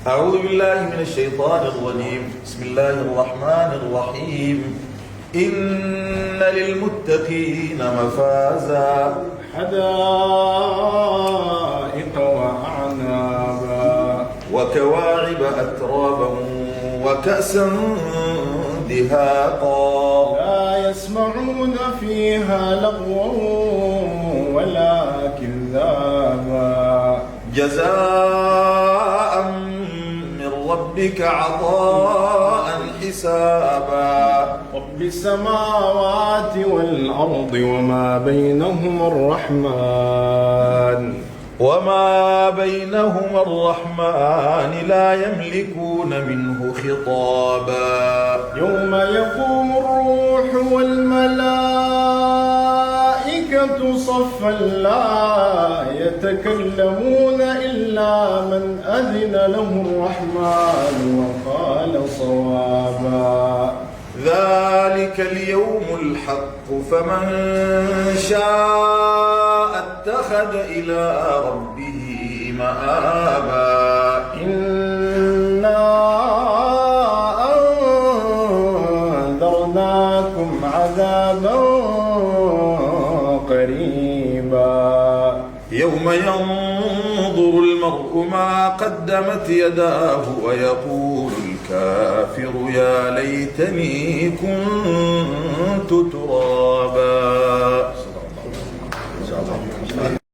أعوذ بالله من الشيطان الرجيم. بسم الله الرحمن الرحيم. إن للمتقين مفازا حدائق وأعنابا وكواعب أترابا وكأسا دهاقا لا يسمعون فيها لغوا ولا كذابا جزاء من ربك عطاء حسابا رب السماوات والأرض وما بينهما الرحمن لا يملكون منه خطابا يوم يقوم الروح والملائكة صفا لا يتكلمون إلا من أذن له الرحمن وقال صوابا ذلك اليوم الحق فمن شاء اتخذ إلى ربه مآبا إنا أنذرناكم عذابا قريبا يوم ينظر المرء ما قدمت يداه ويقول الكافر يا ليتني كنت ترابا